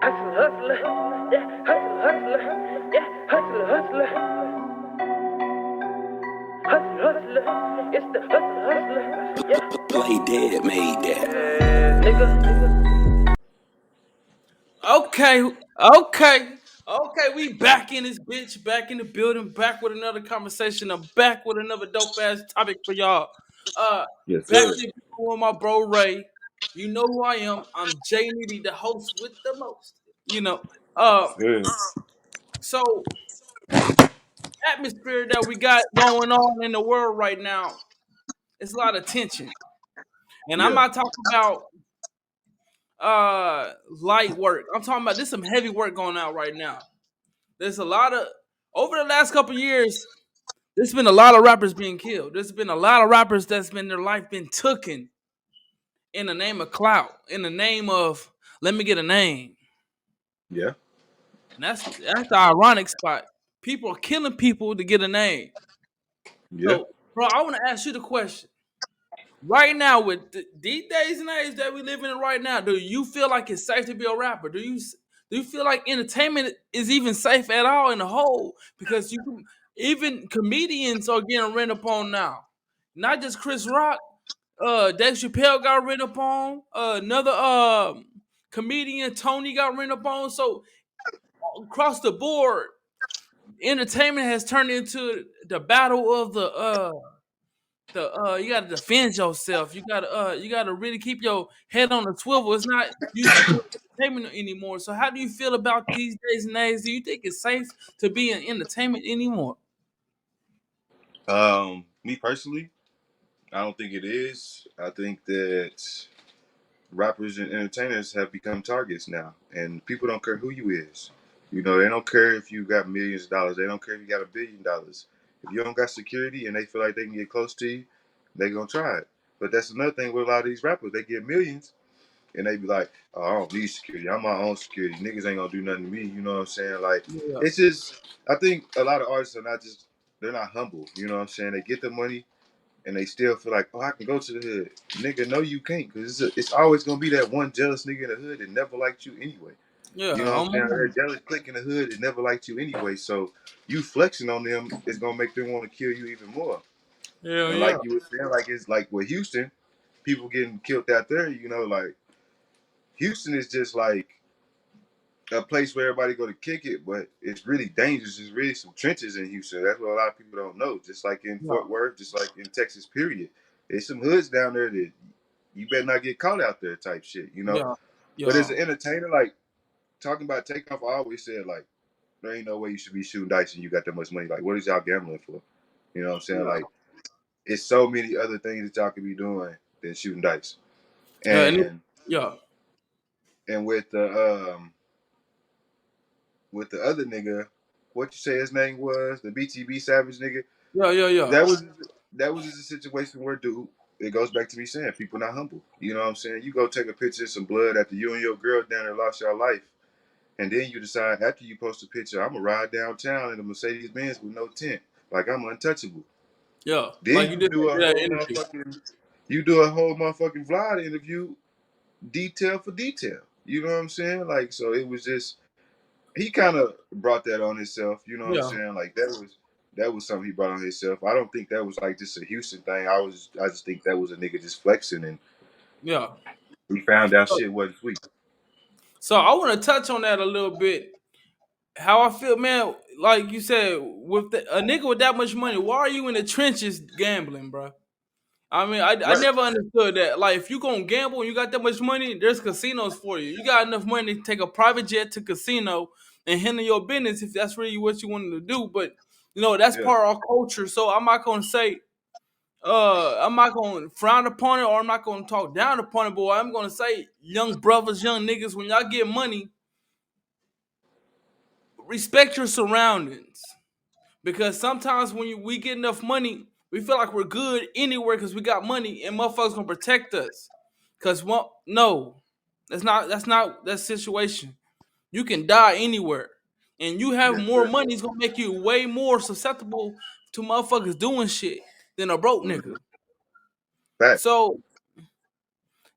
Hustle, hustler, yeah, hustle, hustler, yeah, hustle, hustler, hustle, hustler, it's the hustle, hustler, yeah, Play dead, made that. nigga. Okay. We back in this bitch, back in the building, back with another conversation. I'm back with another dope ass topic for y'all. Uh, Yes, back sir. in with my bro Ray. You know who I am. I'm Jay Nitty, the host with the most. You know. Uh, Good. so atmosphere that we got going on in the world right now, it's a lot of tension, and I'm Yeah. not talking about light work. I'm talking about this some heavy work going out right now. There's a lot of over the last couple years. There's been a lot of rappers being killed. There's been a lot of rappers that's been their life been taken in the name of clout, in the name of let me get a name. Yeah. And that's the ironic spot. People are killing people to get a name. Yeah. So, bro, I want to ask you the question. Right now, with these days and age that we live in right now, do you feel like it's safe to be a rapper? Do you feel like entertainment is even safe at all in the whole? Because even comedians are getting ran upon now. Not just Chris Rock. Dave Chappelle got ran upon. Another comedian Tony got ran upon. So across the board, entertainment has turned into the battle of the you gotta defend yourself. You gotta really keep your head on the swivel. It's not used to doing entertainment anymore. So how do you feel about these days and age? Do you think it's safe to be in entertainment anymore? Me personally, I don't think it is. I think that rappers and entertainers have become targets now, and people don't care who you is. You know, they don't care if you got millions of dollars. They don't care if you got $1 billion. If you don't got security and they feel like they can get close to you, they gonna try it. But that's another thing with a lot of these rappers. They get millions and they be like, "Oh, I don't need security. I'm my own security. Niggas ain't gonna do nothing to me." You know what I'm saying? Like, Yeah, it's just, I think a lot of artists are not just, they're not humble. You know what I'm saying? They get the money and they still feel like, "Oh, I can go to the hood." Nigga, no, you can't, because it's always gonna be that one jealous nigga in the hood that never liked you anyway. yeah. You know what I'm saying? That jealous clique in the hood that never liked you anyway. So you flexing on them is gonna make them want to kill you even more. Yeah, And yeah, like you were saying, like it's like with Houston, people getting killed out there. You know, like Houston is just like a place where everybody go to kick it, but it's really dangerous. There's really some trenches in Houston. That's what a lot of people don't know. Just like in yeah, Fort Worth, just like in Texas, period. There's some hoods down there that you better not get caught out there type shit, you know? yeah, But as yeah, an entertainer, like talking about takeoff, I always said like there ain't no way you should be shooting dice and you got that much money. Like what is y'all gambling for? You know what I'm saying? yeah. Like it's so many other things that y'all could be doing than shooting dice. And And yeah, and with the other nigga, what you say his name was, the BTB Savage nigga, yeah. that was that was just a situation where dude, it goes back to me saying people not humble. You know what I'm saying? You go take a picture of some blood after you and your girl down there lost your life, and then you decide after you post a picture, I'm gonna ride downtown in a Mercedes Benz with no tent, like I'm untouchable. Yeah. Then Like you you did do a that whole interview. motherfucking you do a whole motherfucking vlog interview, detail for detail. You know what I'm saying? Like so, it was just he kind of brought that on himself. You know what I'm Yeah, saying? Like that was something he brought on himself. I don't think that was like just a Houston thing. I just think that was a nigga just flexing and yeah. he found out So, shit wasn't sweet. so I want to touch on that a little bit. How I feel, man. Like you said, with a nigga with that much money, why are you in the trenches gambling, bro? I mean, I Right. never understood that. Like, if you gonna gamble and you got that much money, there's casinos for you. You got enough money to take a private jet to casino and handle your business if that's really what you wanted to do. But that's Yeah. part of our culture. So I'm not gonna say, I'm not gonna frown upon it or I'm not gonna talk down upon it. But I'm gonna say, young brothers, young niggas, when y'all get money, respect your surroundings. Because sometimes when we get enough money, we feel like we're good anywhere because we got money and motherfuckers gonna protect us. Cause no, that's not that situation. You can die anywhere, and you have Yes, more sir. money is gonna make you way more susceptible to motherfuckers doing shit than a broke Mm-hmm. nigga. Facts. So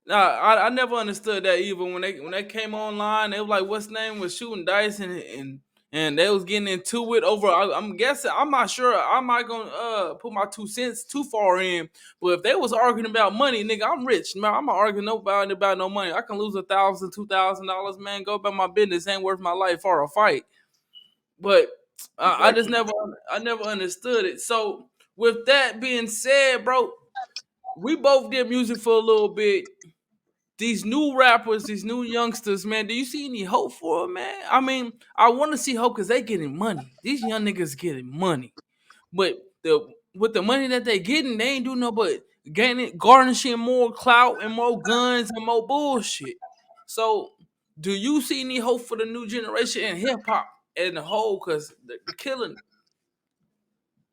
Nah, I never understood that either. When they came online, they was like, "What's name was shooting dice and they was getting into it over." I'm guessing. I'm not sure. I'm not gonna put my 2 cents too far in. But if they was arguing about money, nigga, I'm rich, man. I'm not arguing nobody about no money. I can lose $1,000, $2,000, man. Go about my business. Ain't worth my life for a fight. But I just Exactly. never understood it. So with that being said, bro, we both did music for a little bit. These new rappers, these new youngsters, man, do you see any hope for them, man? I mean, I want to see hope because they getting money. These young niggas getting money, but the with the money that they getting, they ain't doing no but gaining, garnishing more clout and more guns and more bullshit. So, do you see any hope for the new generation in hip hop as a whole? Because they're killing it.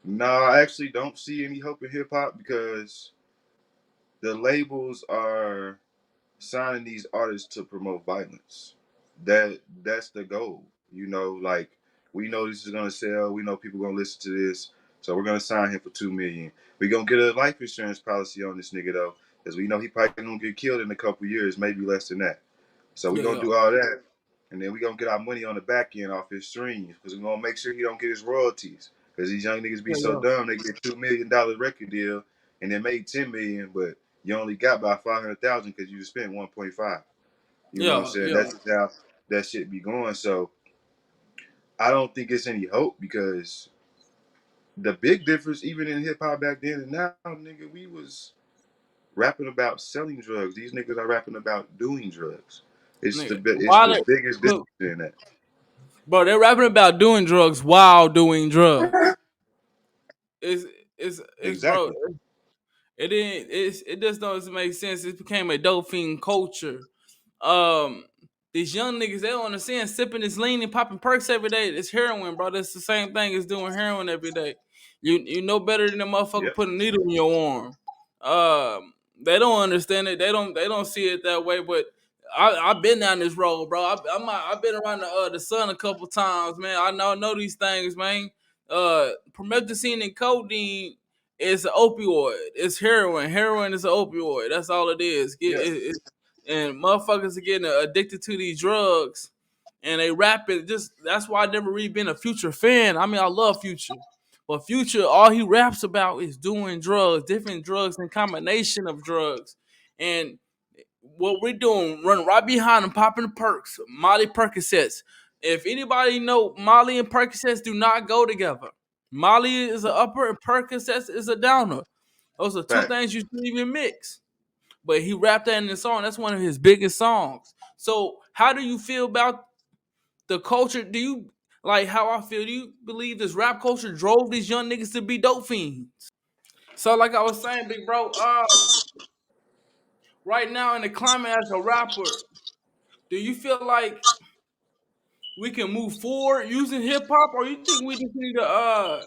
No, I actually don't see any hope in hip hop because the labels are signing these artists to promote violence. That's the goal. You know, like we know this is gonna sell. We know people gonna listen to this, so we're gonna sign him for 2 million. We gonna get a life insurance policy on this nigga though, because we know he probably gonna get killed in a couple years, maybe less than that. So we Yeah, gonna yeah, do all that, and then we gonna get our money on the back end off his streams, because we gonna make sure he don't get his royalties. Because these young niggas be yeah, so yeah, dumb, they get $2 million record deal, and they made 10 million, but you only got by 500,000 because you just spent 1.5. You know what I'm yeah, saying? yeah. That's just how that shit be going. So I don't think it's any hope because the big difference, even in hip hop back then and now, nigga, we was rapping about selling drugs. These niggas are rapping about doing drugs. Nigga, It's why the they biggest difference look, in that. bro? They're rapping about doing drugs while doing drugs. It's it's bro. Exactly. It didn't. It just doesn't make sense. It became a dope fiend culture. Um, these young niggas they don't understand sipping this lean and popping perks every day. It's heroin, bro. That's the same thing as doing heroin every day. You know better than a motherfucker Yep. putting a needle in your arm. They don't understand it. They don't see it that way. But I've been down this road, bro. I've been around the sun a couple times, man. I know these things, man. Promethazine and codeine is an opioid. It's heroin. Heroin is an opioid. That's all it is. Yeah. And motherfuckers are getting addicted to these drugs, and they rap it. Just that's why I never really been a Future fan. I mean, I love Future, but Future, all he raps about is doing drugs, different drugs, and combination of drugs, and what we're doing, run right behind him, popping the perks, Molly Percocets. If anybody know, Molly and Percocets do not go together. Molly is an upper and Percocets is a downer. Those are two Fact. things you shouldn't even mix. But he rapped that in the song. That's one of his biggest songs. So how do you feel about the culture? Do you like how I feel? Do you believe this rap culture drove these young niggas to be dope fiends? So like I was saying, big bro, right now in the climate as a rapper, do you feel like we can move forward using hip hop, or you think we just need to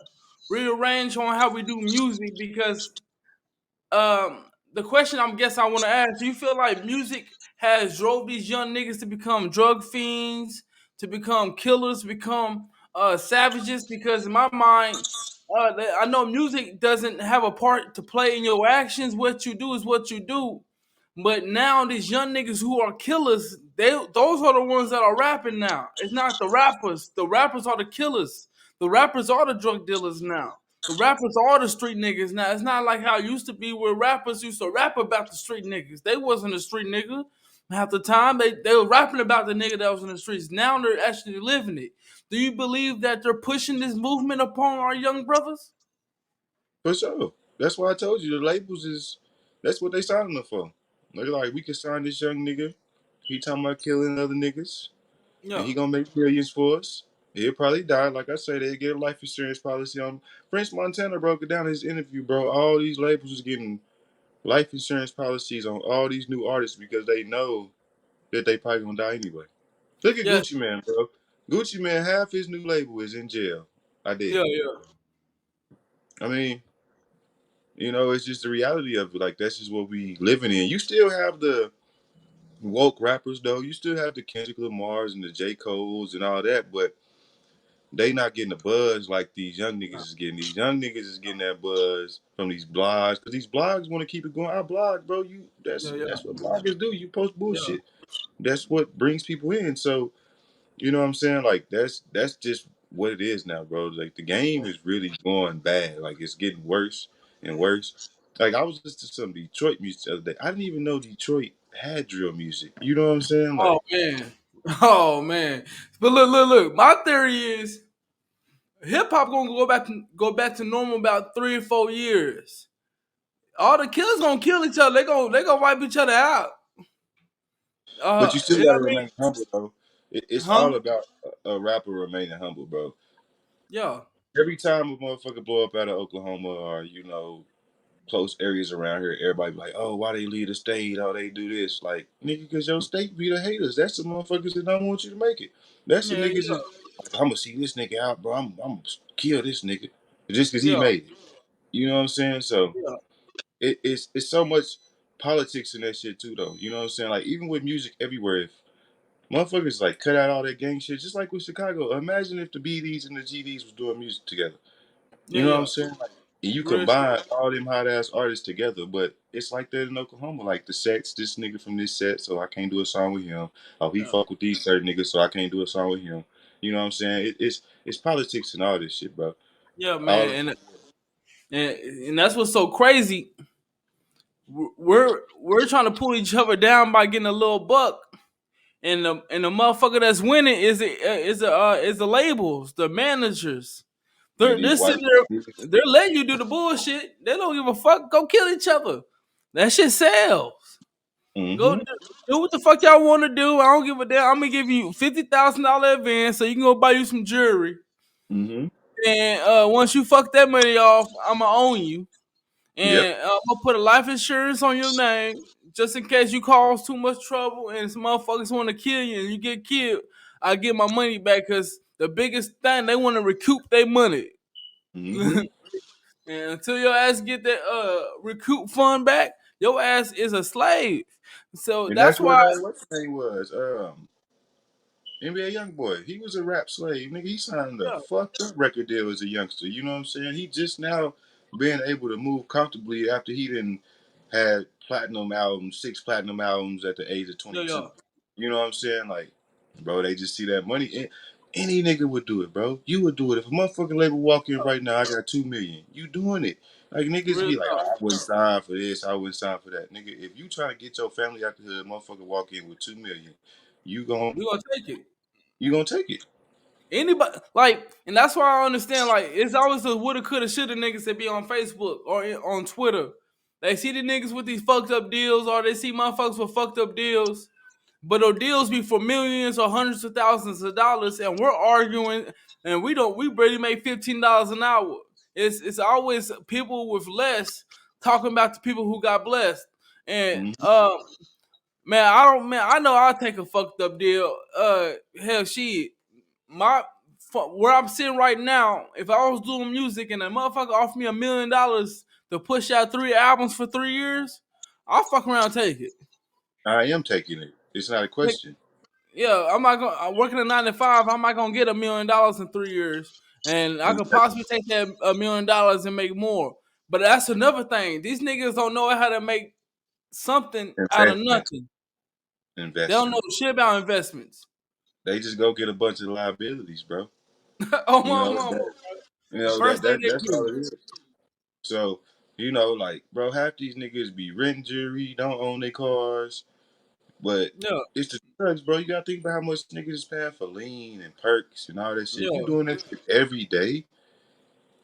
rearrange on how we do music? Because the question I'm guess I want to ask: do you feel like music has drove these young niggas to become drug fiends, to become killers, become savages? Because in my mind, I know music doesn't have a part to play in your actions. What you do is what you do. But now these young niggas who are killers, those are the ones that are rapping now. It's not the rappers. The rappers are the killers. The rappers are the drug dealers now. The rappers are the street niggas now. It's not like how it used to be where rappers used to rap about the street niggas. They wasn't a street nigga. Half the time they were rapping about the nigga that was in the streets. Now they're actually living it. Do you believe that they're pushing this movement upon our young brothers? For sure. That's why I told you the labels is that's what they signing them for. They're like, we can sign this young nigga. He talking about killing other niggas, and Yeah. he gonna make millions for us. He'll probably die. Like I say, they get a life insurance policy on. French Montana broke it down in his interview, bro. All these labels is getting life insurance policies on all these new artists because they know that they probably gonna die anyway. Look at Yes. Gucci Man, bro. Gucci Man, half his new label is in jail. I did. Yeah. Yeah. I mean, it's just the reality of it. Like that's just what we living in. You still have the woke rappers though. You still have the Kendrick Lamars and the J. Cole's and all that, but they not getting the buzz like these young niggas is getting. These young niggas is getting that buzz from these blogs because these blogs want to keep it going. I blog, bro. You Yeah, yeah, that's what bloggers do. You post yeah. bullshit. That's what brings people in. So you know what I'm saying? Like that's just what it is now, bro. Like the game is really going bad. Like it's getting worse and worse. Like I was listening to some Detroit music the other day. I didn't even know Detroit had drill music. You know what I'm saying? Oh Like, man, oh man. But look. My theory is hip hop gonna go back to normal about 3 or 4 years. All the killers gonna kill each other. They gonna wipe each other out. but you You still know gotta what I mean? remain humble, bro. It's Huh? all about a rapper remaining humble, bro. Yeah, Every time a motherfucker blow up out of Oklahoma or close areas around here, everybody be like, "Oh, why they leave the state? Oh, they do this." Like, nigga, cause your state be the haters. That's the motherfuckers that don't want you to make it. That's the yeah, niggas yeah, that like, I'm gonna see this nigga out, bro. I'm gonna kill this nigga just cause he yeah, made it. You know what I'm saying? So yeah, it's so much politics in that shit too, though. You know what I'm saying? Like even with music everywhere, if motherfuckers like cut out all that gang shit, just like with Chicago. Imagine if the BDs and the GDs was doing music together. yeah, You know what I'm yeah. saying? Like, and you Real shit. combine all them hot ass artists together, but it's like that in Oklahoma. Like the sets, this nigga from this set, so I can't do a song with him. Oh, he Yeah, fuck with these certain niggas, so I can't do a song with him. You know what I'm saying? It's politics and all this shit, bro. yeah, All man, and that's what's so crazy. We're trying to pull each other down by getting a little buck, and the motherfucker that's winning is the labels, the managers. yeah, They're these they're white sitting niggas. there, they're letting you do the bullshit. They don't give a fuck. Go kill each other. That shit sells. Go Mm-hmm. do what the fuck y'all want to do. I don't give a damn. I'm gonna give you $50,000 advance so you can go buy you some jewelry. Mm-hmm. And once you fuck that money off, I'ma own you. Yep. And I'm gonna put a life insurance on your name just in case you cause too much trouble and some motherfuckers want to kill you and you get killed. I get my money back because the biggest thing they want to recoup their money. Mm-hmm. And until your ass get that recoup fund back, your ass is a slave. So And that's that's what why. what's his name was. NBA YoungBoy, he was a rap slave. Nigga, he signed a Yeah, fucked up record deal as a youngster. You know what I'm saying? He just now being able to move comfortably after he didn't had platinum albums, 6 platinum albums at the age of yeah, 22. yeah. You know what I'm saying? Like, bro, they just see that money. Any nigga would do it, bro. You would do it. If a motherfucking label walk in right now, I got 2 million. You doing it. Like niggas Real be like, talk. oh, I wouldn't sign for this, I wouldn't sign for that. Nigga, if you trying to get your family out the hood, motherfucker walk in with 2 million, you gon' We gonna take it. you gonna take it. Anybody like, and that's why I understand. Like, it's always the woulda, coulda, shoulda niggas that be on Facebook or on Twitter. They see the niggas with these fucked up deals, or they see motherfuckers with fucked up deals, but those deals be for millions or hundreds of thousands of dollars, and we're arguing, and we barely make $15 an hour. It's always people with less talking about the people who got blessed, and Mhm. man, I know I'll take a fucked up deal. Hell, shit, my where I'm sitting right now, if I was doing music and a motherfucker offered me $1 million to push out 3 albums for 3 years, I'll fuck around and take it. I am taking it. It's not a Like, question. yeah, I'm not gonna. I'm working a 9 to 5. I'm not gonna get $1 million in 3 years, and I could Invest, possibly take that $1 million and make more. But that's another thing. These niggas don't know how to make something out of investment, nothing. They don't know investment. shit about investments. They just go get a bunch of liabilities, bro. Oh You my know mama. that. You know First thing they that's all do. it is. So like, bro, half these niggas be renting jewelry, don't own their cars, but Yeah, it's the drugs, bro. You gotta think about how much niggas is paying for lean and perks and all that shit. If you yeah. doing that shit every day,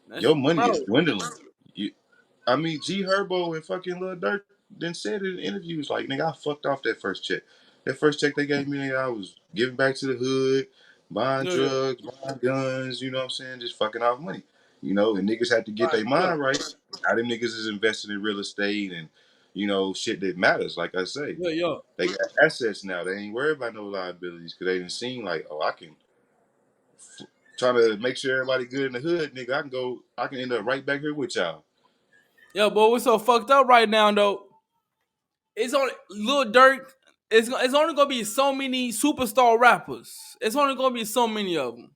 That's your money bro. is dwindling. You, I mean, G Herbo and fucking Lil Durk then said it in interviews like, nigga, I fucked off that first check. That first check they gave me, nigga, I was giving back to the hood, buying Yeah, yeah. drugs, buying guns, you know what I'm saying? Just fucking off money. And niggas had to get Right. their Yeah. mind right. Now them niggas is investing in real estate and, shit that matters, like I say. Yeah, yeah. They got assets now. They ain't worried about no liabilities because they didn't seem like, oh, I can trying to make sure everybody good in the hood, nigga. I can end up right back here with y'all. Yeah, but we're so fucked up right now though. It's only Lil Durk. It's only gonna be so many superstar rappers. It's only gonna be so many of them.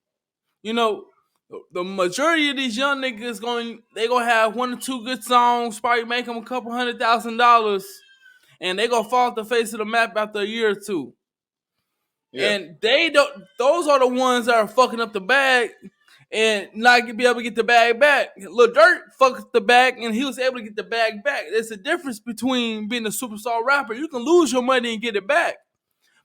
You know, the majority of these young niggas gonna have one or two good songs, probably make them a couple $100,000, and they gonna fall off the face of the map after a year or two. Yeah. And they don't; those are the ones that are fucking up the bag and not gonna be able to get the bag back. Lil Durk fucked up the bag and he was able to get the bag back. There's a difference between being a superstar rapper. You can lose your money and get it back.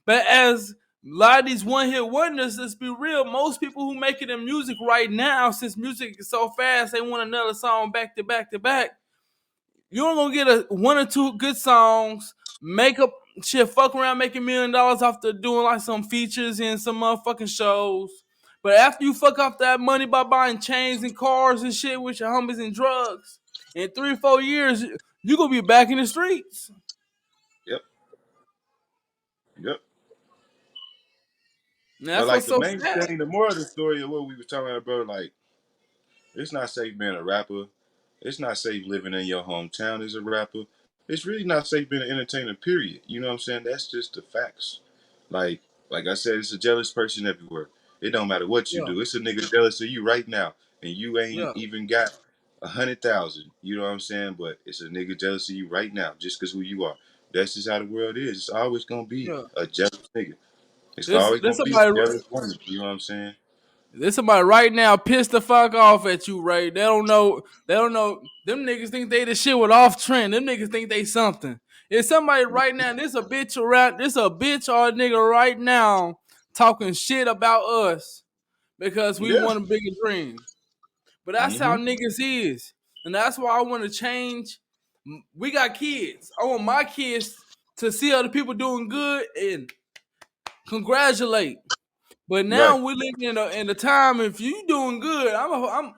But as a lot of these one hit wonders, let's be real, most people who making the music right now, since music is so fast, they want another song back to back to back. You ain't gonna get a one or two good songs, make up shit, fuck around making $1 million after doing like some features in some motherfucking shows. But after you fuck off that money by buying chains and cars and shit with your homies and drugs, in 3 or 4 years, you gonna be back in the streets. Yep. Yep. And But that's like what's the so main sad. thing, the more of the story of what we was talking about, bro, like it's not safe being a rapper. It's not safe living in your hometown as a rapper. It's really not safe being an entertainer, period. You know what I'm saying? That's just the facts. Like like I said, it's a jealous person everywhere. It don't matter what you Yeah, do. It's a nigga jealous of you right now. And you ain't yeah, even got 100,000. You know what I'm saying? But it's a nigga jealous of you right now, just because who you are. That's just how the world is. It's always gonna be yeah. a jealous nigga. It's This always this gonna be a somebody jealous woman. You know what I'm saying? There's somebody right now pissed the fuck off at you, Ray. They don't know. They don't know. Them niggas think they the shit with off trend. Them niggas think they something. If somebody right now, this a bitch around, this a bitch or a nigga right now talking shit about us because we Yeah. want a bigger dream. But that's how Mm-hmm. niggas is, and that's why I want to change. We got kids. I want my kids to see other people doing good and congratulate. But now Right. we're living in a time. If you doing good, I'm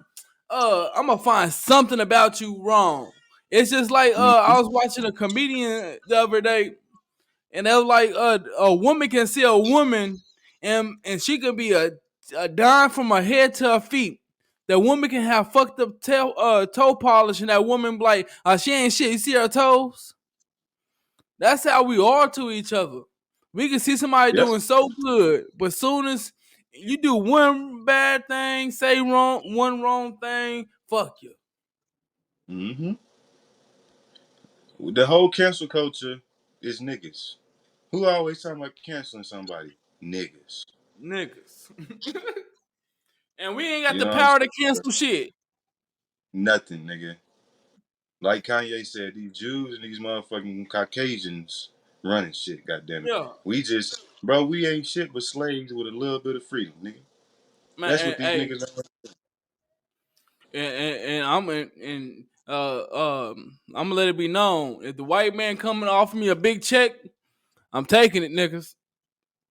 gonna find something about you wrong. It's just like Mm-hmm. I was watching a comedian the other day, and they was like a woman can see a woman, and she could be a dime from her head to her feet. That woman can have fucked up toe polish, and that woman be like, she ain't shit. You see her toes? That's how we are to each other. We can see somebody Yep. doing so good, but soon as you do one bad thing, say one wrong thing, fuck you. Mm-hmm. The whole cancel culture is niggas. Who always talking about canceling somebody? Niggas. Niggas. And we ain't got You the know what I'm power to saying? cancel shit. Nothing, nigga. Like Kanye said, these Jews and these motherfucking Caucasians running shit, goddamn it. Yeah. We just, bro, we ain't shit but slaves with a little bit of freedom, nigga. Man, That's what these hey, niggas are. and I'm gonna let it be known. If the white man coming to offer me a big check, I'm taking it, niggas.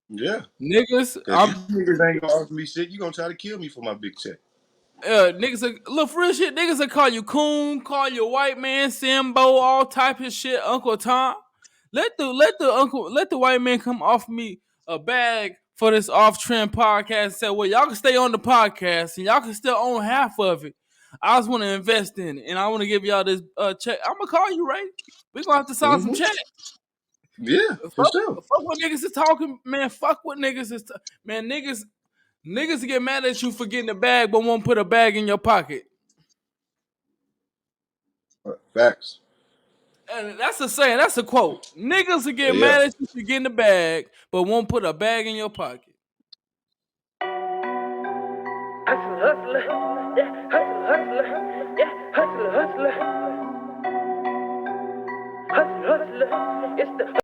Yeah. Niggas, Cause these niggas ain't gonna offer me shit. You gonna try to kill me for my big check. niggas, look for real shit. Niggas will call you coon, call you white man, Simbo, all type of shit. Uncle Tom, let the white man come offer me a bag for this off trend podcast. And say, well, y'all can stay on the podcast and y'all can still own half of it. I just want to invest in it and I want to give y'all this check. I'm gonna call you, Ray. We gonna have to sign some Mm-hmm. checks. Yeah, for sure. Fuck what niggas is talking, man. Fuck what niggas is, man. Niggas get mad at you for getting a bag, but won't put a bag in your pocket. Facts. And that's a saying. That's a quote. Niggas will get Yeah. mad at you for getting a bag, but won't put a bag in your pocket. Hustle, hustler, yeah, hustle, hustler, yeah, hustle, hustler, hustle, hustler. It's the